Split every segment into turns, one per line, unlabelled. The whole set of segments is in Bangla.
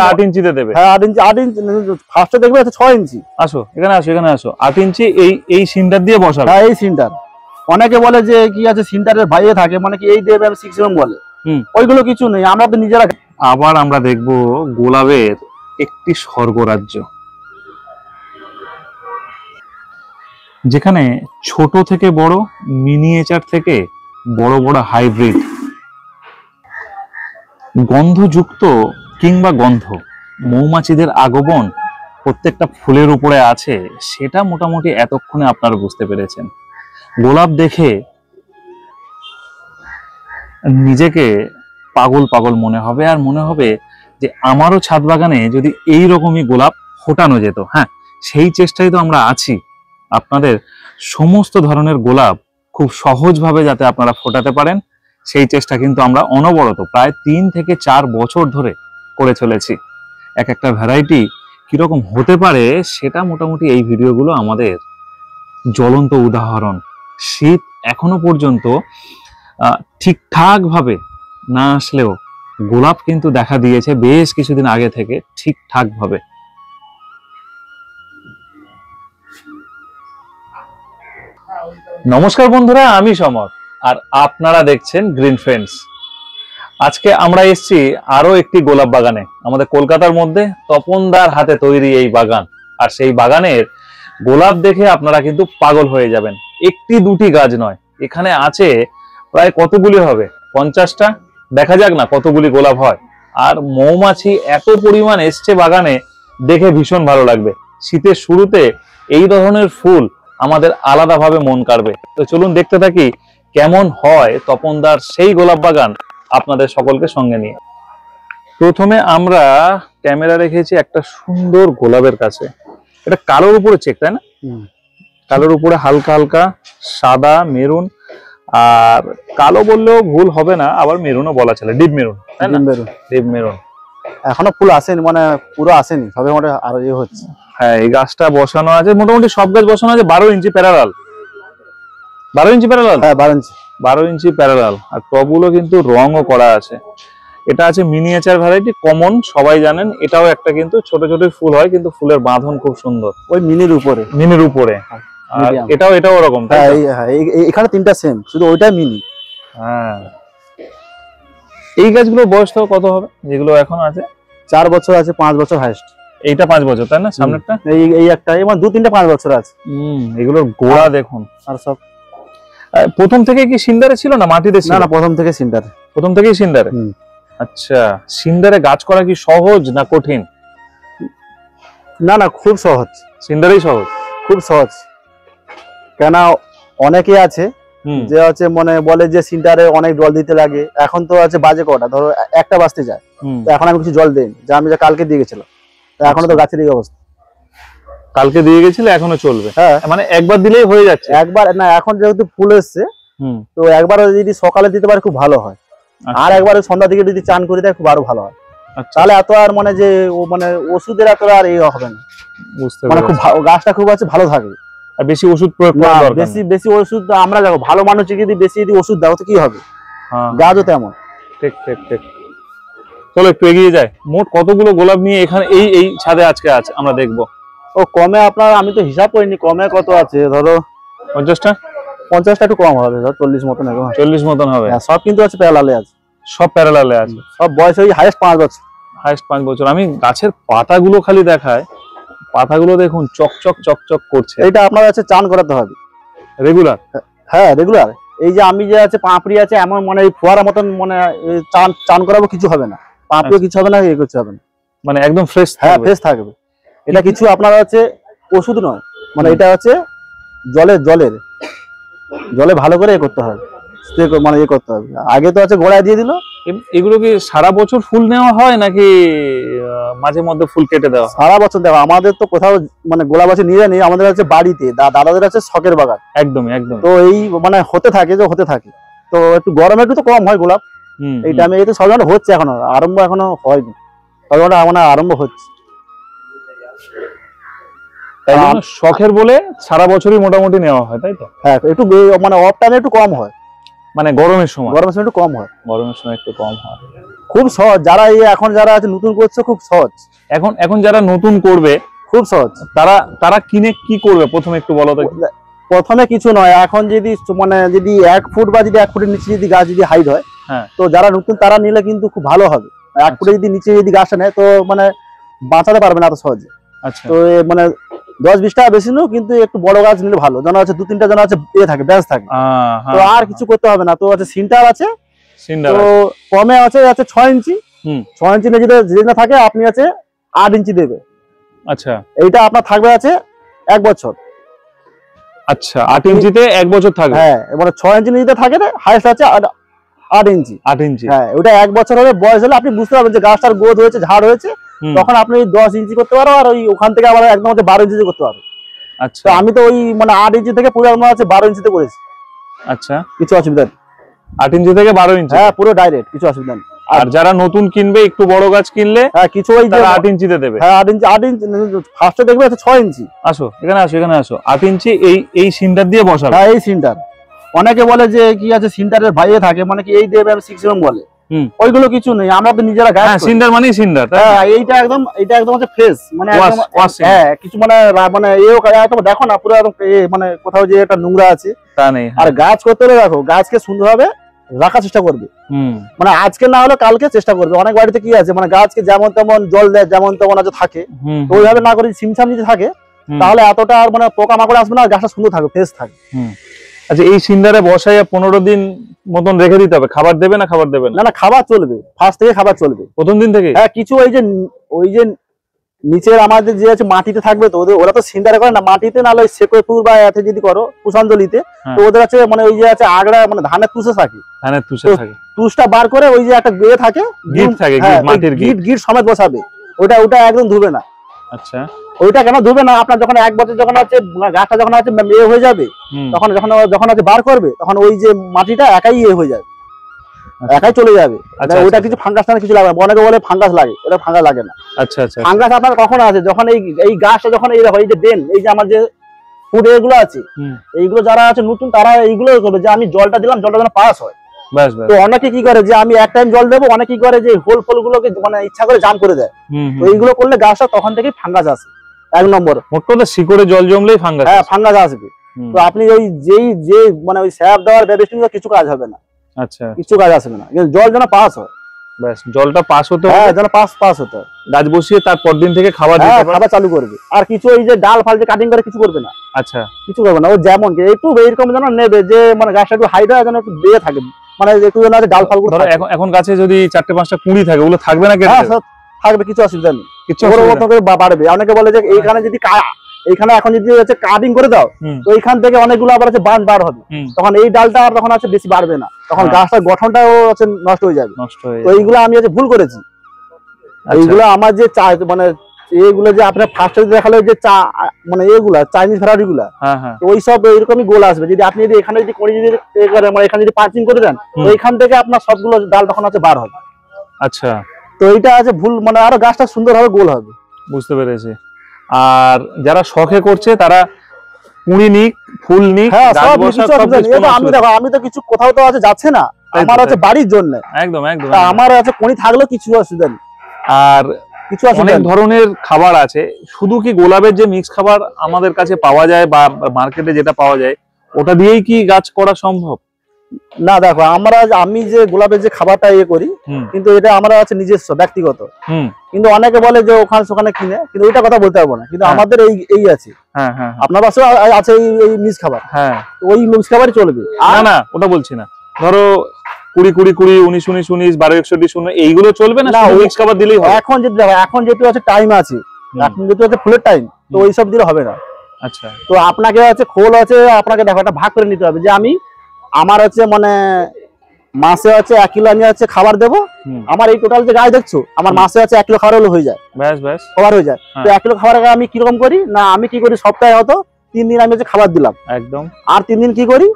8 ইঞ্চিতে দেবে।
হ্যাঁ 8 ইঞ্চি ফার্স্টে দেখবে আছে 6 ইঞ্চি।
আসো এখানে আসো, এখানে আসো। 8 ইঞ্চি এই সিন্টার দিয়ে বসাবে।
হ্যাঁ এই সিন্টার। অনেকে বলে যে কি আছে সিন্টারের বাইরে থাকে, মানে কি এই দেবে 6 mm বলে, ওইগুলো কিছু নেই, আমরা তো নিজেরা।
আবার আমরা দেখব গোলাপের একটি স্বর্গরাজ্য, যেখানে ছোট থেকে বড়, মিনিয়েচার থেকে বড় বড় হাইব্রিড, গন্ধযুক্ত কিংবা গন্ধ, মৌমাছিদের আগমন প্রত্যেকটা ফুলের উপরে আছে, সেটা মোটামুটি এতক্ষণে আপনারা বুঝতে পেরেছেন। গোলাপ দেখে নিজেকে পাগল পাগল মনে হবে, আর মনে হবে যে আমারও ছাদ বাগানে যদি এই রকমই গোলাপ ফোটানো যেত। হ্যাঁ, সেই চেষ্টাই তো আমরা আছি, আপনাদের সমস্ত ধরনের গোলাপ খুব সহজভাবে যাতে আপনারা ফোটাতে পারেন, সেই চেষ্টা কিন্তু আমরা অনবরত প্রায় 3 থেকে 4 বছর ধরে করে চলেছি। এক একটা ভ্যারাইটি কিরকম হতে পারে সেটা মোটামুটি এই ভিডিওগুলো আমাদের জ্বলন্ত উদাহরণ। শীত এখনো পর্যন্ত ঠিকঠাক ভাবে না আসলেও গোলাপ কিন্তু দেখা দিয়েছে বেশ কিছুদিন আগে থেকে ঠিকঠাক ভাবে। নমস্কার বন্ধুরা, আমি সমর আর আপনারা দেখছেন গ্রিন ফ্রেন্ডস। আজকে আমরা এসেছি আরো একটি গোলাপ বাগানে, আমাদের কলকাতার মধ্যে তপনদার হাতে তৈরি এই বাগান। আর সেই বাগানের গোলাপ দেখে আপনারা কিন্তু পাগল হয়ে যাবেন। একটি দুটি গাছ নয়, এখানে আছে প্রায় কতগুলি হবে, 50টা। দেখা যাক না কতগুলি গোলাপ হয়। আর মৌমাছি এত পরিমাণ এসছে বাগানে, দেখে ভীষণ ভালো লাগবে। শীতের শুরুতে এই ধরনের ফুল আমাদের আলাদাভাবে মন কাড়বে। তো চলুন দেখতে থাকি কেমন হয় তপনদার সেই গোলাপ বাগান আপনাদের সকলকে সঙ্গে নিয়ে। প্রথমে আমরা ক্যামেরা রেখেছি একটা সুন্দর গোলাপের কাছে। এটা কালোর উপরে চেক, তাই না? কালোর উপরে হালকা হালকা সাদা মেরুন, আর কালো বললেও ভুল হবে না, আবার মেরুনও বলা চলে, ডিপ মেরুন, তাই না? Deep maroon.
এখনো ফুল আসেনি, মানে পুরো আসেনি, সবে মোটামুটি আরো ইয়ে হচ্ছে।
হ্যাঁ, এই গাছটা বসানো আছে, মোটামুটি সব গাছ বসানো আছে 12 ইঞ্চি প্যারালাল। 12 ইঞ্চি প্যারালাল?
হ্যাঁ 12 ইঞ্চি।
12 ইঞ্চি প্যারালাল। আর টবগুলো কিন্তু রঙও করা আছে। এটা আছে মিনিয়েচার ভ্যারাইটি, কমন, সবাই জানেন। এটাও একটা কিন্তু ছোট ছোট ফুল হয়, কিন্তু ফুলের বাঁধন খুব সুন্দর,
ওই মিনির উপরে।
মিনির উপরে। আর এটাও ওরকম, তাই?
হ্যাঁ, এখানে 3টা সেম, শুধু ওইটাই মিনি।
হ্যাঁ, এই গাছগুলোর বয়স তো কত হবে যেগুলো এখন আছে?
4 বছর আছে, 5 বছর হাইস্ট।
এইটা 5 বছর, তাই না? সামনেরটা
এই একটা, এবং 2-3টা 5 বছর আছে।
এগুলোর গোড়া দেখুন।
আর সব
প্রথম থেকে কি সিন্ডারে ছিল না মাটিতে ছিল?
না, প্রথম থেকে সিন্ডারে।
প্রথম থেকেই সিন্ডারে। আচ্ছা, সিন্ডারে গাছ করা কি সহজ না কঠিন?
না, খুব সহজ।
সিন্ডারেই সহজ,
খুব সহজ। কেন অনেকে আছে যে হচ্ছে মনে বলে যে সিন্টারে অনেক জল দিতে লাগে। এখন তো আছে বাজে কটা, ধরো 1টা বাজতে যায়, তো এখন আমি কিছু জল দেইনি, যা আমি কালকে দিয়ে গেছিলাম, তো এখনো তো গাছের এই অবস্থা।
কালকে দিয়ে গেছিলে, এখনো চলবে?
হ্যাঁ,
মানে একবার দিলেই হয়ে যাচ্ছে?
একবার না, এখন যেহেতু ফুল এসছে, তো একবার যদি সকালে দিতে পারে খুব ভালো হয়। আর একবার সন্ধ্যা দিকে যদি চান করে দেয় খুব আরো ভালো হয়। তাহলে এত আর মানে যে মানে ওষুধের এত আর এই হবে না, বুঝতে মানে খুব গাছটা খুব আছে ভালো থাকে।
আর বেশি ওষুধ প্রয়োগ করা দরকার না।
বেশি ওষুধ আমরা দেখো, ভালো মানুষ যদি বেশি ওষুধ দাও তো কি হবে, গাছও তেমন।
ঠিক ঠিক ঠিক। চলো একটু এগিয়ে যাই। মোট কতগুলো গোলাপ নিয়ে এখানে এই ছাদে আজকে আছে আমরা দেখবো?
ও কমে আপনার, আমি তো হিসাব করিনি, কমে কত আছে ধরো
50টা।
50টা একটু কম হবে, ধর 40 মতন হবে।
40 মতন হবে।
সব কিন্তু আছে প্যারালালে আছে,
সব প্যারালালে আছে।
সব বয়স ওই হাইয়েস্ট 5 বছর।
হাইয়েস্ট 5 বছর। আমি গাছের পাতাগুলো খালি দেখায়, পাতাগুলো দেখুন চকচক চকচক করছে।
এটা আপনার আছে চান করাতে হবে
রেগুলার।
হ্যাঁ রেগুলার। এই যে আমি যে আছে পাপড়ি আছে এমন মানে এই ফোয়ারা মতন মানে চান করাবো, কিছু হবে না, পাপড়িও কিছু হবে না, এই কিছু হবে না,
মানে একদম ফ্রেশ।
হ্যাঁ ফ্রেশ থাকবে। এটা কিছু আপনার আছে ওষুধ নয়, মানে এটা হচ্ছে জলে ভালো করে করতে হবে, মানে করতে হবে। আগে তো আছে গোড়ায় দিয়ে দিল।
এগুলো কি সারা বছর ফুল নেওয়া হয় নাকি মাঝে মধ্যে ফুল কেটে দেওয়া?
সারা বছর দেওয়া। আমাদের তো কোথাও মানে গোলাপ আছে নিয়ে নেই, আমাদের আছে বাড়িতে, দাদাদের আছে শখের বাগান।
একদম। তো
এই মানে হতে থাকে তো একটু গরমে একটু তো কম হয় গোলাপ এই টাইমে। এই তো সব হচ্ছে, এখনো আরম্ভ এখনো হয়নি, তবে মানে আরম্ভ হচ্ছে।
তাই জন্য শখের বলে সারা বছরই মোটামুটি নেওয়া হয়, তাই তো?
হ্যাঁ, একটু মানে অফ টাইমে একটু কম হয়,
মানে গরমের সময়
একটু কম হয়।
গরমের সময় একটু কম হয়।
খুব সহজ, যারা এই এখন যারা আছে নতুন করছে খুব সহজ।
এখন যারা নতুন করবে
খুব সহজ,
তারা কিনে কি করবে প্রথমে একটু বলো তো।
প্রথমে কিছু নয়, এখন যদি মানে যদি 1 ফুট বা যদি 1 ফুটের নিচে যদি গাছ যদি হাইট হয়,
হ্যাঁ,
তো যারা নতুন তারা নিলে কিন্তু খুব ভালো হবে। 1 ফুটের যদি নিচে যদি গাছটা নেয় তো মানে বাঁচাতে পারবে না এত সহজে।
আচ্ছা,
তো মানে 10-20 টাকা বেশি নেও, কিন্তু একটু বড় গাছ নিলে ভালো, যেন আছে 2-3টা যেন আছে থাকে ব্যাস থাকে। তো আর কিছু করতে হবে না। তো আছে সিন্টার আছে, তো কমে আছে 6 ইঞ্চি। 6 ইঞ্চি যদি না থাকে আপনি আছে 8 ইঞ্চি দেবে।
আচ্ছা,
এইটা আপনার থাকবে আছে 1 বছর।
আচ্ছা, 8 ইঞ্চিতে 1 বছর থাকবে।
হ্যাঁ, এবারে 6 ইঞ্চি নিতে থাকে হাইস্ট আছে 8 ইঞ্চি।
8 ইঞ্চি,
হ্যাঁ, ওটা 1 বছর হবে বয়স হলে আপনি বুঝতে পারবেন যে গাছটার গ্রোথ হয়েছে, ঝাড় হয়েছে, তখন আপনি 10 ইঞ্চি করতে পারো, আর ওই ওখান থেকে আবার একদম 12 ইঞ্চি করতে পারো।
আচ্ছা,
তো আমি তো ওই মানে 8 ইঞ্চি থেকে পুরো আমার আছে 12 ইঞ্চিতে করেছি।
আচ্ছা,
কিছু অসুবিধা নেই।
8 ইঞ্চি থেকে 12 ইঞ্চি,
হ্যাঁ, পুরো ডাইরেক্ট, কিছু অসুবিধা নেই।
আর যারা নতুন কিনবে একটু বড় গাছ কিনলে,
হ্যাঁ, কিছু ওই
8 ইঞ্চিতে দেবে।
হ্যাঁ, 8 ইঞ্চি ফার্স্টে দেখবে আছে 6 ইঞ্চি।
আসো এখানে, এখানে আসো। 8 ইঞ্চি এই সিন্টার দিয়ে বসাবে।
হ্যাঁ, এই সিন্টার। অনেকে বলে যে কি আছে সিন্টারের ভাইয়ে থাকে, মানে কি এই দেবে আমি 6 mm বলে, ওইগুলো কিছু নেই, আমরা তো নিজেরা গাছ।
হ্যাঁ, সিন্টার মানে সিন্টার।
হ্যাঁ, এটা একদম হচ্ছে ফ্রেশ, মানে একদম। হ্যাঁ, কিছু মানে দেখো না পুরো একদম মানে কোথাও যে একটা নোংরা আছে
তা নেই।
আর গাছ করতে হলে দেখো গাছকে সুন্দরভাবে রাখার চেষ্টা করবে, মানে আজকে না হলে কালকে চেষ্টা করবে। অনেক বাড়িতে কি আছে মানে গাছকে যেমন তেমন জল দেয়, যেমন তেমন আছে থাকে, ওইভাবে না করে সিমসাম যদি থাকে তাহলে এতটা আর মানে পোকামাকড় আসবে না, গাছটা সুন্দর থাকবে, ফ্রেশ থাকে।
আচ্ছা, এই সিন্ডারে বসাইয়া 15 দিন মতন রেখে দিতে হবে। খাবার দেবে না? খাবার দেবে
না, খাবার চলবে, ফার্স্ট থেকে খাবার চলবে,
প্রথম দিন থেকে।
হ্যাঁ, কিছু ওই যে নিচের আমাদের যে আছে মাটিতে থাকবে, তো ওরা তো সিন্ডারে করে না, মাটিতে নাহলে শেকড়পুর বা এতে যদি করো পুষাঞ্জলিতে, তো ওদের আছে মানে ওই যে আছে আগড়া, মানে ধানের তুষে থাকে, তুষটা বার করে ওই যে একটা গিয়ে থাকে,
গিট থাকে, মাটির
গিট সমেত বসাবে। ওটা একদম ধুবে না।
আচ্ছা,
ওইটা কেন ধুবে না? আপনার যখন 1 বছর যখন আছে গাছটা যখন আছে হয়ে যাবে, তখন যখন আছে বার করবে, তখন ওই যে মাটিটা একাই হয়ে যাবে, একাই চলে যাবে। ওইটা কিছু ফাঙ্গাস কিছু লাগে না। অনেকে বলে ফাঙ্গাস লাগে, ওটা ফাঙ্গাস লাগে না।
আচ্ছা, আচ্ছা,
ফাঙ্গাস আপনার কখন আছে? যখন এই গাছটা যখন এই যে ডেন, এই যে আমার যে ফুড এগুলো আছে, এইগুলো যারা আছে নতুন তারা এইগুলো করবে যে আমি জলটা দিলাম, জলটা যেন পাস হয়। তো অনেকে কি করে যে আমি 1 টাইম জল দেবো, অনেকে কি করে যে হোল ফল গুলোকে মানে ইচ্ছা করে জাম করে দেয়। তো এইগুলো করলে গাছটা তখন থেকে ফাঙ্গাস আসে। 1 নম্বর,
মোট কথা শিকড়ে জল জমলেই ফাঙ্গাস।
হ্যাঁ, ফাঙ্গাস আসবে। তো আপনি ওই যে মানে ওই স্যাপ দেওয়ার ব্যবস্থা কিছু কাজ হবে না।
আচ্ছা,
কিছু কাজ আসবে না, জল যেন পাস হয়,
ব্যাস জলটা পাস হতে হবে।
হ্যাঁ, যেন পাস হতে হয়।
গাছ বসিয়ে তারপর দিন থেকে খাবার
চালু করবে। আর কিছু ওই যে ডাল ফাল যে কাটিং করে কিছু করবে না।
আচ্ছা, কিছু
করবে না। ও যেমন একটু এইরকম যেন নেবে যে মানে গাছটা একটু হাইট হয়, যেন একটু দিয়ে থাকে, মানে একটু যেন ডাল ফাল গুলো।
এখন গাছে যদি 4-5টা কুঁড়ি থাকে, ওগুলো থাকবে না?
থাকবে, কিছু অসুবিধা নেই, কিছু বাড়বে। অনেকে বলে যে এইখানে যদি এইখানে এখন যদি হচ্ছে কাটিং করে দাও, তো এইখান থেকে অনেকগুলো আবার আছে বার হবে, তখন এই ডালটা আর তখন আছে বেশি বাড়বে না, তখন গাছটার গঠনটাও আছে নষ্ট হয়ে যাবে। তো এইগুলো আমি আছে ভুল করেছি। এইগুলো আমার যে মানে এইগুলো যে আপনার ফার্স্টে দেখালো যে মানে এগুলা চাইনিজ ভ্যারাইটি গুলা, ওই সব এরকমই গোল আসবে। যদি আপনি যদি এখানে যদি করে যদি মানে এখানে যদি পার্চিং করে দেন, তো এইখান থেকে আপনার সবগুলো ডাল তখন আছে বার হবে।
আচ্ছা,
তো এইটা আছে ভুল, মানে আরো গাছটা সুন্দর হবে, গোল হবে।
বুঝতে পেরেছি। আর যারা শখে করছে তারা কুঁড়ি নিক, ফুল নিক, আমি তো কিছু কোথাও তো আছে যাচ্ছে না, আমার আছে বাড়ির জন্য, একদম আমার আছে কুঁড়ি থাকলেও কিছু অসুবিধা নেই। আর কিছু অনেক ধরনের খাবার আছে, শুধু কি গোলাপের যে মিক্স খাবার আমাদের কাছে পাওয়া যায় বা মার্কেটে যেটা পাওয়া যায় ওটা দিয়েই কি গাছ করা সম্ভব?
না, দেখো আমি যে গোলাপের যে খাবারটা করি, কিন্তু এটা আমরা আছে নিজস্ব ব্যক্তিগত। কিন্তু অনেকে বলে যে ওখানে কিনে, কিন্তু ওইটা কথা বলতে পারবো না। কিন্তু আমাদের এই আছে, আপনার পাশে আছে এই মিক্স খাবার, ওই মিক্স খাবারই চলবে।
না, ওটা বলছি না। ধরো 20-20-20, 19-19-19, 12-61-0 এইগুলো চলবে না? মিক্স খাবার দিলেই হবে?
এখন যেহেতু আছে টাইম আছে, এখন যেহেতু আছে ফুলের টাইম, তো ওইসব দিলে হবে না।
আচ্ছা,
তো আপনাকে আছে খোল আছে, আপনাকে দেখো একটা ভাগ করে নিতে হবে যে আমার হচ্ছে মানে মাসে আছে 1 কিলো আমি আছে খাবার দেবো। আমার এই টোটাল যে গাছ দেখছো, আমার মাসে আছে 1 কিলো খাবার হলে হয়ে যায়, খাবার হয়ে যায়। তো 1 কিলো খাবার আমি কিরকম করি না, আমি কি করি সপ্তাহে হয়তো 3 দিন আমি হচ্ছে খাবার দিলাম একদম, আর 3 দিন কি করি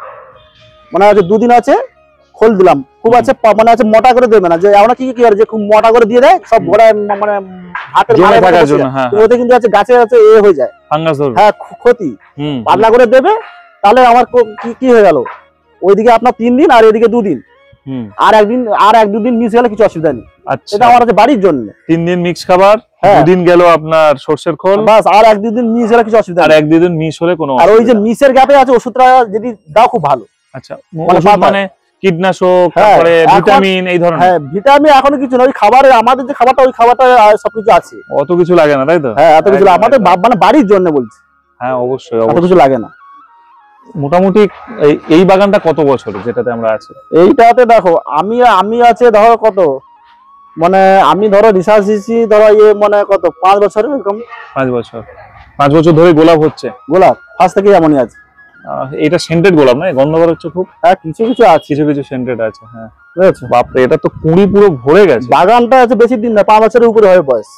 মানে হচ্ছে 2 দিন আছে খোল দিলাম। খুব আছে মানে আছে মোটা করে দেবে না, যে আমরা কি করে যে খুব মোটা করে দিয়ে দেয় সব গোড়ায়, মানে হাতের মারে থাকার জন্য। ওতে কিন্তু আছে গাছে আছে হয়ে যায় ফাঙ্গাস, হ্যাঁ, ক্ষতি। পাতলা করে দেবে, তাহলে আমার কি হয়ে গেল, ওইদিকে আপনার 3 দিন আর এদিকে 2 দিন, আর এক দুদিন মিস গেলে কিছু অসুবিধা নেই।
আচ্ছা,
এটা আমার আছে বাড়ির জন্য।
3 দিন মিক্স খাবার, 2 দিন গেল আপনার সরষের খোল,
বাস। আর এক দুদিন মিস গেলে কিছু অসুবিধা
আর
নেই।
1-2 দিন মিস হলে কোনো
আর ওই যে মিসের গ্যাপে আছে ওষুধটা যদি দাও খুব ভালো।
আচ্ছা, মানে কীটনাশক, তারপরে ভিটামিন এই ধরনের?
হ্যাঁ, ভিটামিন এখনো কিছু না, ওই খাবারে আমাদের যে খাবারটা ওই খাবারটা সবকিছু আছে,
অত কিছু লাগে না তাই তো?
হ্যাঁ, এত কিছু আমাদের মানে বাড়ির জন্য বলছি।
হ্যাঁ, অবশ্যই
অত কিছু লাগে না।
মোটামুটি এই বাগানটা কত বছরের যেটাতে আমরা আছি?
এইটাতে দেখো আমি আছে ধরো কত, মানে আমি ধরো রিসার্চ দিচ্ছি ধরো মানে কত 5 বছর এরকম।
5 বছর ধরে গোলাপ হচ্ছে?
গোলাপ ফার্স্ট থেকে এমনই আছে।
এটা সেন্টেড গোলাপ না? গন্ধ বার হচ্ছে খুব।
হ্যাঁ, কিছু আছে,
কিছু সেন্টেড আছে। হ্যাঁ,
বুঝেছো?
বাপরে, এটা তো কুঁড়ি পুরো ভরে গেছে।
বাগানটা আছে বেশি দিন না, 5 বছরের উপরে হয় বয়স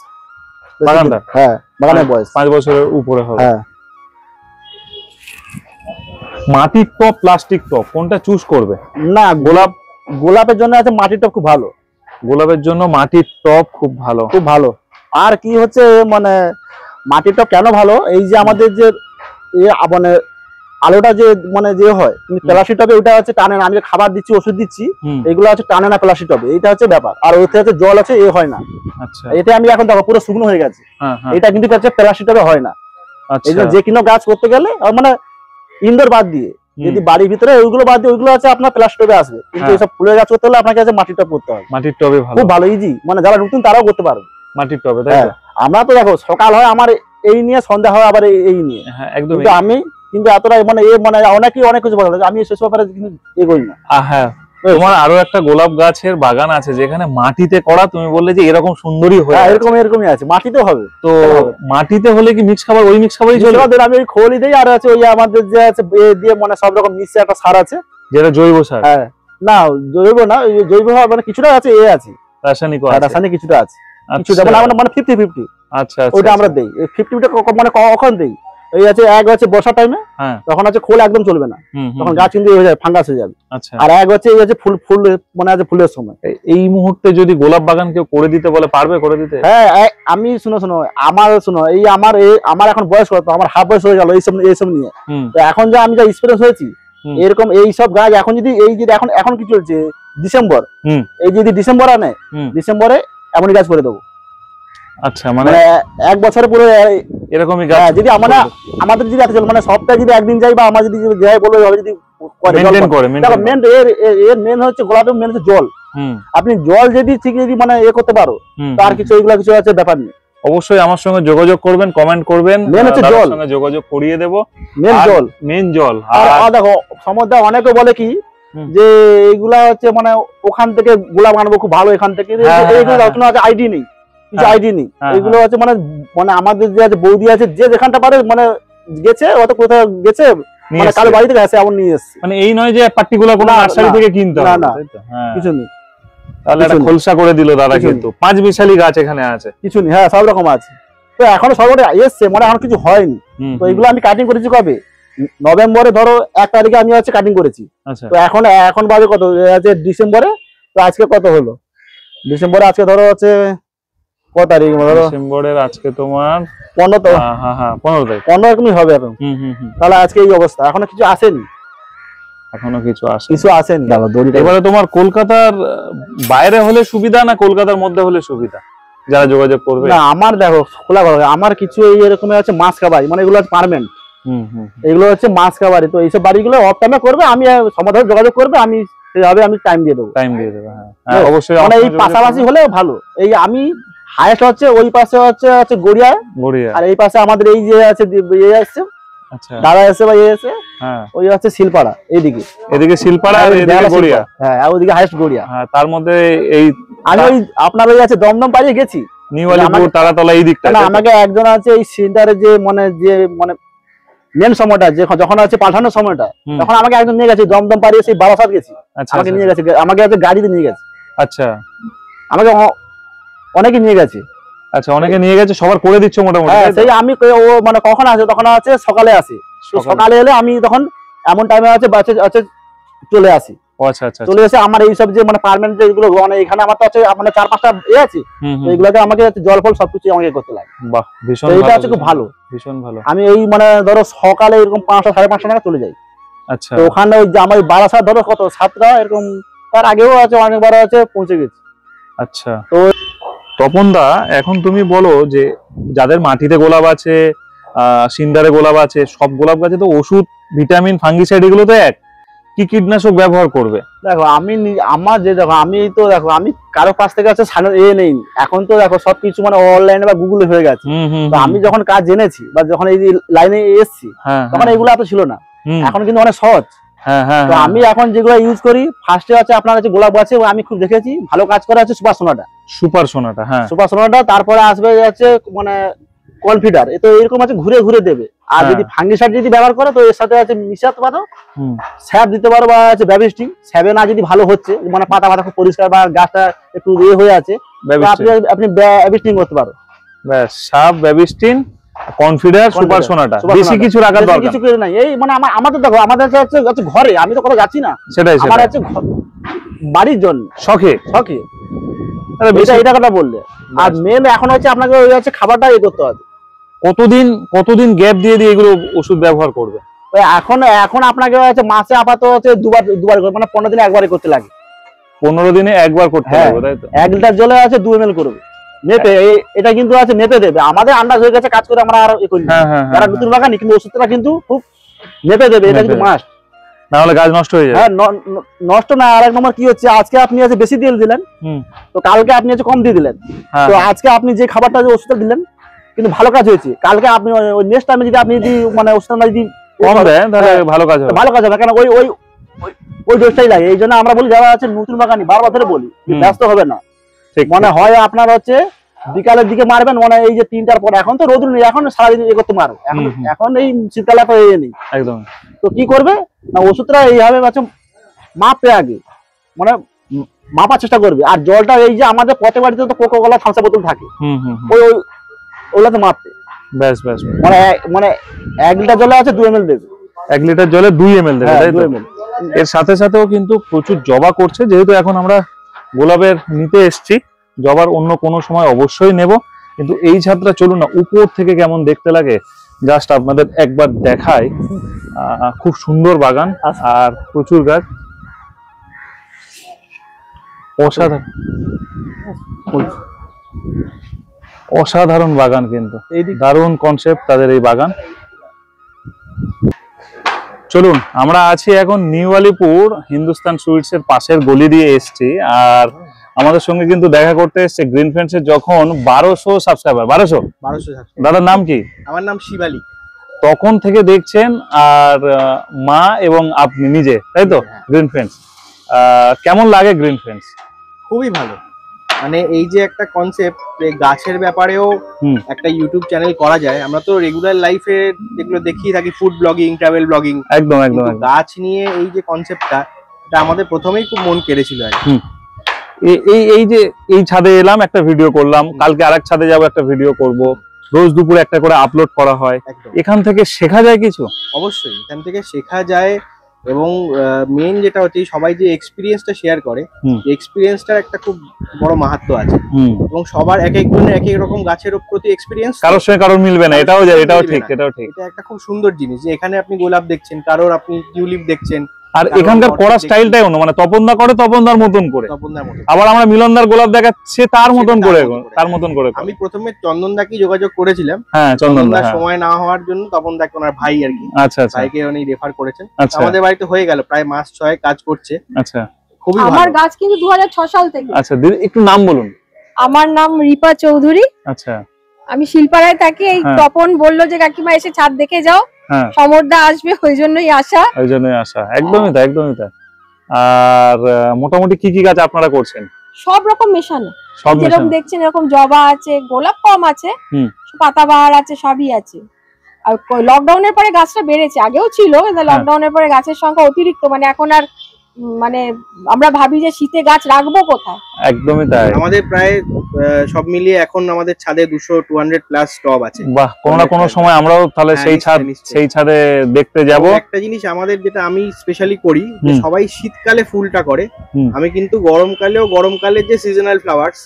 বাগানটা।
হ্যাঁ, বাগানের বয়স
5 বছরের উপরে হবে।
হ্যাঁ।
মাটির টব, প্লাস্টিক টব, কোনটা চুজ করবে?
না, গোলাপের জন্য আছে মাটির টব খুব ভালো।
গোলাপের জন্য মাটির টব খুব ভালো,
খুব ভালো। আর কি হচ্ছে মানে মাটির টব কেন ভালো, এই যে আমাদের যে মানে আলোটা যে মানে যে হয় প্লাস্টিক টবে, ওটা হচ্ছে টানে না। আমি খাবার দিচ্ছি, ওষুধ দিচ্ছি, এগুলো হচ্ছে টানে না প্লাস্টিক টবে। এইটা হচ্ছে ব্যাপার। আর ওতে হচ্ছে জল আছে, হয় না।
আচ্ছা,
এটা আমি এখন দেখো পুরো শুকনো হয়ে গেছে। এটা কিন্তু হচ্ছে প্লাস্টিক টবে হয় না।
আচ্ছা,
এই যে কোনো গাছ করতে গেলে মানে ইনডোর বাদ দিয়ে, যদি বাড়ির ভিতরে ওইগুলো বাদ দিয়ে ওইগুলো আছে আপনার প্লাস্টিক টবে আসবে, কিন্তু এইসব ফুলের গাছ করতে হলে আপনাকে আছে মাটির টব করতে হবে।
মাটির টবে ভালো,
খুব ভালো, ইজি, মানে যারা নতুন তারাও করতে পারবে
মাটির টবে, তাই তো?
আমরা তো দেখো সকাল হয় আমার এই নিয়ে, সন্ধ্যা হয় আবার এই নিয়ে।
হ্যাঁ, একদম।
কিন্তু এতটা মানে অনেকেই অনেক কিছু বলে, আমি শেষ ব্যাপারে কিন্তু এগোই না।
হ্যাঁ, তোমার আরো একটা গোলাপ গাছের বাগান আছে যেখানে মাটিতে করা, তুমি বললে যে এরকম সুন্দরই হয়।
এরকমই আছে, মাটিতে হবে। তো
মাটিতে হলে কি মিক্স খাবার, ওই মিক্স খাবারই চলে?
আমি ওই খোলই দেই, আর আছে ওই আমাদের যে আছে দিয়ে মানে সব রকম মিক্সে একটা সার আছে,
যেটা জৈব সার।
হ্যাঁ, না জৈব না, জৈব মানে কিছুটা আছে, আছে রাসায়নিক কিছুটা আছে, কিছুটা মানে 50-50।
আচ্ছা,
ওটা আমরা দেই 50-50 মানে কখন দেই, এই আছে এক হচ্ছে বর্ষা টাইমে, তখন আছে খোল একদম চলবে না, তখন গাছ কিন্তু হয়ে যায়, ফাঙ্গাস হয়ে যাবে।
আচ্ছা, আর
এক হচ্ছে এই আছে ফুল মানে আছে ফুলের সময়।
এই মুহূর্তে যদি গোলাপ বাগান কেউ করে দিতে বলে, পারবে করে দিতে?
হ্যাঁ, আমি শুনো এই আমার এখন বয়স কত, আমার হাফ বয়স হয়ে গেল এইসব নিয়ে। তো এখন যা আমি যা এক্সপেরিয়েন্স হয়েছি, এরকম এই সব গাছ এখন যদি এই যে এখন কি চলছে ডিসেম্বর, এই যদি ডিসেম্বর আনে, ডিসেম্বরে এমনই গাছ করে দেবো।
আচ্ছা, মানে
1 বছরে পুরো
এরকমই গাছ
যদি আমাদের যদি এত চলে, মানে সপ্তাহে যদি একদিন যাই বা আমার যদি যাই বলবো, যদি মেন হচ্ছে গোলাপের মেন হচ্ছে জল। আপনি জল যদি ঠিক যদি মানে করতে পারো, তার কিছু এইগুলা কিছু আছে ব্যাপার নেই।
অবশ্যই আমার সঙ্গে যোগাযোগ করবেন, কমেন্ট করবেন,
মেন হচ্ছে জল,
সঙ্গে যোগাযোগ করিয়ে দেবো। মেন জল।
আর দেখো সমুদ্রে অনেকে বলে কি যে এইগুলা হচ্ছে মানে ওখান থেকে গোলাপ আনবো খুব ভালো, এখান থেকে এইগুলো আইডি নেই, কিছু আইডি নেই। এগুলো আছে মানে আমাদের যে আছে বৌদি আছে, যে যেখানটা পারে মানে গেছে, অত কোথাও গেছে মানে কারো বাড়ি থেকে আসে এমন নিয়ে এসছে,
মানে এই নয় যে পার্টিকুলার কোনো নার্সারি থেকে কিনতে হবে, না
কিছু নেই।
তাহলে একটা খোলসা করে দিল দাদা, কিন্তু 5 বিশালি গাছ এখানে আছে, কিছু
নেই। হ্যাঁ, সব রকম আছে। তো এখনো সবটা এসছে, মানে এখন কিছু হয়নি। তো এগুলো আমি কাটিং করেছি কবে, নভেম্বরে ধরো 1 তারিখে আমি হচ্ছে কাটিং করেছি। তো এখন বাজে কত আছে ডিসেম্বরে, তো আজকে কত হলো ডিসেম্বরে, আজকে ধরো হচ্ছে কত তারিখ, ধরো
ডিসেম্বরের আজকে তোমার
15 তো।
হ্যাঁ, 15 তারিখ,
15 এরকমই হবে এখন। তাহলে আজকে এই অবস্থা, এখনো কিছু আসেনি, কিছু আসেনি।
এবারে তোমার কলকাতার বাইরে হলে সুবিধা না কলকাতার মধ্যে হলে সুবিধা, যারা যোগাযোগ করবে?
না, আমার দেখো খোলা কথা, আমার কিছু এই এরকম আছে মাছ খাবারি, মানে এগুলো হচ্ছে পার্মানেন্ট, এগুলো হচ্ছে মাছ খাবারি। তো এইসব বাড়িগুলো অফ টাইমে করবে, আমি সমাধান যোগাযোগ করবে, আমি সেইভাবে আমি টাইম দিয়ে দেবো। হ্যাঁ, অবশ্যই। মানে এই পাশাপাশি হলে ভালো। এই আমি হাইয়েস্ট হচ্ছে ওই পাশে হচ্ছে গড়িয়া, আর এই পাশে আমাদের এই যে আছে আসছে, দাদা এসে বা এসে, ওই হচ্ছে শিলপাড়া, এদিকে শিলপাড়া, গড়িয়া। হ্যাঁ, ওইদিকে হাইয়েস্ট গড়িয়া।
তার মধ্যে এই
আমি ওই আপনার ওই আছে দমদম পাড়িয়ে গেছি,
নিউ আলিপুর, তারাতলা এই দিকটা।
না, আমাকে একজন আছে এই সেন্টারে যে মানে মেন সময়টা যখন আছে পাঠানোর সময়টা, তখন আমাকে একজন নিয়ে গেছে দমদম পাড়িয়ে, সেই বারাসাত গেছি, আমাকে নিয়ে গেছে, আমাকে গাড়িতে নিয়ে গেছে।
আচ্ছা,
আমাকে অনেকে নিয়ে গেছে।
আচ্ছা, অনেকে নিয়ে গেছে, সবার করে দিচ্ছ মোটামুটি?
হ্যাঁ, সেই আমি ও মানে কখন আসে, তখন আছে সকালে আসে, সকালে এলে আমি তখন এমন টাইমে আছে চলে আসি। আচ্ছা, চলে এসে আমার এইসব যে মানে পার্মানেন্ট যেগুলো মানে এখানে আমার তো আছে মানে 4-5টা আছে, এইগুলোকে আমাকে জল ফল সবকিছু আমাকে করতে লাগে। বাহ, ভীষণ, এইটা আছে খুব ভালো, ভীষণ ভালো। আমি এই মানে ধরো সকালে এরকম 5টা 5:30 নাগাদ চলে যাই। আচ্ছা, তো ওখানে ওই যে আমার বারাসাত ধরো কত 7টা এরকম তার আগেও আছে অনেকবার আছে পৌঁছে গেছি।
আচ্ছা, তো তপন দা এখন তুমি বলো যে যাদের মাটিতে গোলাপ আছে, সিন্ডারে গোলাপ আছে, সব গোলাপ গাছে তো ওষুধ, ভিটামিন, ফাঙ্গিসাইড এগুলো তো এক, কি কীটনাশক ব্যবহার করবে?
দেখো আমার যে দেখো আমি তো দেখো আমি কারো কাছ থেকে আছে নেই, এখন তো দেখো সবকিছু মানে অনলাইনে বা গুগলে হয়ে গেছে। তো আমি যখন কাজ জেনেছি বা যখন এই লাইনে এসেছি তখন এগুলো এত ছিল না, এখন কিন্তু অনেক সহজ। তো আমি এখন যেগুলো ইউজ করি, ফার্স্টে আছে আপনার কাছে গোলাপ গাছে আমি খুব দেখেছি ভালো কাজ করে আছে সুপার সোনাটা। হ্যাঁ, সুপার সোনাটা। তারপরে আসবে যাচ্ছে মানে কনফিডার, এ তো এরকম আছে ঘুরে ঘুরে দেবে। আর যদি ফাঙ্গিসাইড যদি ব্যবহার করো তো এর সাথে আছে মিশাতে পারো, স্যাব দিতে পারো বা আছে ব্যাবিস্টিং। স্যাবে না যদি ভালো হচ্ছে মানে পাতা খুব পরিষ্কার বা গাছটা একটু ইয়ে হয়ে আছে, আপনি ব্যাবিস্টিং করতে পারো।
ব্যাস, সাব, ব্যাবিস্টিং, কনফিডার, সুপার সোনাটা, বেশি কিছু রাখার দরকার
কিছু নাই। এই মানে আমাদের দেখো আমাদের হচ্ছে ঘরে, আমি তো কোথাও যাচ্ছি না,
সেটাই
আমার আছে বাড়ির জন্য শখে। এটা কথা বললে। আর মেন এখন হচ্ছে আপনাকে ওই হচ্ছে খাবারটা ইয়ে করতে হবে।
কতদিন গ্যাপ দিয়ে এগুলো ওষুধ ব্যবহার করবে?
এখন আপনাকে হচ্ছে মাসে আপাতত হচ্ছে দুবার মানে 15 দিনে একবারই করতে লাগে।
15 দিনে একবার করতে হবে, তাই তো?
1 লিটার জলে আছে 2 ml করবে মেপে। এটা কিন্তু আছে মেপে দেবে, আমাদের আন্দাজ হয়ে গেছে কাজ করে আমরা আর করি না। যারা নতুন বাগানি কিন্তু ওষুধটা কিন্তু খুব মেপে দেবে, এটা কিন্তু মাস্ট,
না হলে গাছ নষ্ট হয়ে যাবে।
হ্যাঁ, নষ্ট না। আর এক নম্বর কি হচ্ছে, আজকে আপনি আছে বেশি দিয়ে দিলেন, তো কালকে আপনি আছে কম দিয়ে দিলেন। তো আজকে আপনি যে খাবারটা যে ওষুধটা দিলেন কিন্তু ভালো কাজ হয়েছে, কালকে আপনি ওই নেক্সট টাইমে যদি আপনি যদি মানে ওষুধটা যদি
কম দেন তাহলে ভালো কাজ হবে।
কেন ওই ডোজটাই লাগে। এই জন্য আমরা বলি যারা আছে নতুন বাগানি বারবার ধরে বলি ব্যস্ত হবে না, মানে হয় আপনার হচ্ছে বিকালের দিকে মারবেন, মানে এই যে 3টার পরে। এখন তো রোদ নেই, এখন সারাদিন এ করতে মারো, এখন এই শীতকালে তো এই নেই
একদম।
তো কি করবে না, ওষুধটা এইভাবে মাপে আগে মানে মাপার চেষ্টা করবে। আর জলটা এই যে আমাদের প্রত্যেক বাড়িতে তো কোকোকোলা, থামস আপ বোতল থাকে, ওগুলোতে মাপবে।
ব্যাস,
মানে 1 লিটার জলে আছে 2 ml দেবে,
1 লিটার জলে 2 ml দেবে, তাই তো? এর সাথে সাথেও কিন্তু প্রচুর জবা করছে, যেহেতু এখন আমরা গোলাপের নিতে এসছি, জবার অন্য কোনো সময় অবশ্যই নেব। কিন্তু এই ছাদটা চলুন না উপর থেকে কেমন দেখতে লাগে জাস্ট আপনাদের একবার দেখায়। খুব সুন্দর বাগান আর প্রচুর গাছ, অসাধারণ বাগান, কিন্তু দারুণ কনসেপ্ট তাদের এই বাগান। চলুন, আমরা আছি এখন নিউ আলিপুর হিন্দুস্তান সুইটস এর পাশের গলি দিয়ে এসছি। আর আমাদের সঙ্গে কিন্তু দেখা করতে এসছে গ্রিন ফ্রেন্ডস এর যখন 1200 সাবস্ক্রাইবার। 1200 দাদার নাম কি?
আমার নাম শিবালি।
তখন থেকে দেখছেন, আর মা এবং আপনি নিজে, তাই তো? গ্রিন ফ্রেন্ডস কেমন লাগে? গ্রিন ফ্রেন্ডস
খুবই ভালো, মানে এই যে একটা কনসেপ্ট গাছের ব্যাপারেও একটা ইউটিউব চ্যানেল করা যায়। আমরা তো রেগুলার লাইফে যেগুলো দেখিয়ে থাকি, ফুড ব্লগিং, ট্রাভেল ব্লগিং,
একদম।
গাছ নিয়ে এই যে কনসেপ্টটা, এটা আমাদের প্রথমেই খুব মন কেড়েছিল।
এই যে এই ছাদে এলাম, একটা ভিডিও করলাম, কালকে আরেক ছাদে যাবো, একটা ভিডিও করব, রোজ দুপুরে একটা করে আপলোড করা হয়। এখান থেকে শেখা যায় কিছু?
অবশ্যই এখান থেকে শেখা যায়। এবং মেন যেটা হচ্ছে সবাই যে এক্সপিরিয়েন্সটা শেয়ার করে, এক্সপিরিয়েন্সটার একটা খুব বড় মাহাত্ম্য আছে। এবং সবার এক একজনের এক এক রকম গাছের প্রতি এক্সপিরিয়েন্স,
কারোর সঙ্গে কারোর মিলবে না, এটাও ঠিক। এটা
একটা খুব সুন্দর জিনিস যে এখানে আপনি গোলাপ দেখছেন, কারোর আপনি টিউলিপ দেখছেন।
আর এখানকার করার স্টাইলটাই অন্য, মানে তপনদা করে তপনদার মতন করে, আবার আমরা মিলনদার গোলাপ দেখাচ্ছে তার মতন করে।
আমি প্রথমে চন্দনদাকে যোগাযোগ করেছিলাম,
চন্দনদা
সময় না হওয়ার জন্য তপনদাকে, ওনার ভাই আর কি, ভাইকে উনি রেফার করেছেন। আমাদের বাড়িতে হয়ে গেল প্রায় মাস 6 কাজ করছে।
আচ্ছা,
খুবই ভালো।
আমার গাছ কিন্তু 2006 সাল থেকে।
আচ্ছা দিদি, একটু নাম বলুন।
আমার নাম রিপা চৌধুরী।
আচ্ছা,
আমি শিল্পারায় থাকি। এই তপন বললো যে কাকিমা এসে ছাদ দেখে যাও, সমরদা আসবে, ওই জন্যই আসা।
একদমই তাই। আর মোটামুটি কি কি গাছ আপনারা করছেন?
সব রকম মেশানো, যেরকম দেখছেন এরকম জবা আছে, গোলাপ কম আছে, পাতাবাহার আছে, সবই আছে। আর লকডাউনের পরে গাছটা বেড়েছে, আগেও ছিল, লকডাউনের পরে গাছের সংখ্যা অতিরিক্ত, মানে এখন আর মানে আমরা ভাবি যে শীতে গাছ রাখবো কোথায়।
একদমই তাই।
আমাদের প্রায় সব মিলিয়ে এখন আমাদের ছাদে 200-200 প্লাস টব আছে।
বাহ, কোনো না কোনো সময় আমরাও তাহলে সেই ছাদে দেখতে যাব।
একটা জিনিস আমাদের যেটা আমি স্পেশালি করি, যে সবাই শীতকালে ফুলটা করে, আমি কিন্তু গরমকালে যে সিজনাল ফ্লাওয়ার্স,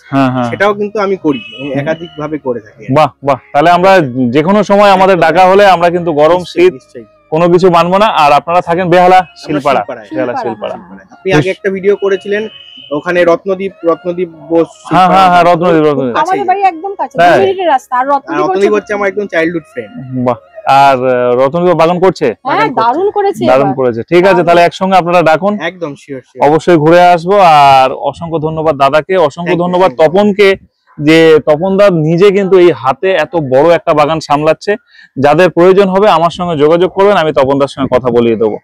সেটাও কিন্তু আমি করি, একাধিক ভাবে করে থাকি।
বাহ, তাহলে আমরা যে কোনো সময় আমাদের ডাকা হলে আমরা কিন্তু গরম শীত কোনো কিছু মানবো না। আর আপনারা থাকেন বেহালা শিলপাড়া,
শিলপাড়ায়।
বেহালা শিলপাড়া।
আপনি আগে একটা ভিডিও করেছিলেন ওখানে রত্নদ্বীপ বোস।
হ্যাঁ হ্যাঁ হ্যাঁ, রত্নদ্বীপ, রত্নদ্বীপ।
আমাদের বাড়ি একদম কাছে,
তাই?
2 মিনিটের রাস্তা। আর
রত্নদ্বীপ হচ্ছে আমার একদম চাইল্ডহুড ফ্রেন্ড।
বাহ। আর রত্নদ্বীপ বাগান করছে?
হ্যাঁ, দারুণ করেছে,
দারুণ করেছে। ঠিক আছে, তাহলে একসঙ্গে আপনারা ডাকুন,
একদম শিওর।
অবশ্যই ঘুরে আসবো। আর অসংখ্য ধন্যবাদ দাদাকে, অসংখ্য ধন্যবাদ তপনকে, যে তপন দা নিজে কিন্তু এই হাতে এত বড় একটা বাগান সামলাচ্ছে। যাদের প্রয়োজন হবে আমার সঙ্গে যোগাযোগ করবেন, আমি তপন দার সঙ্গে কথা বলিয়ে দেবো।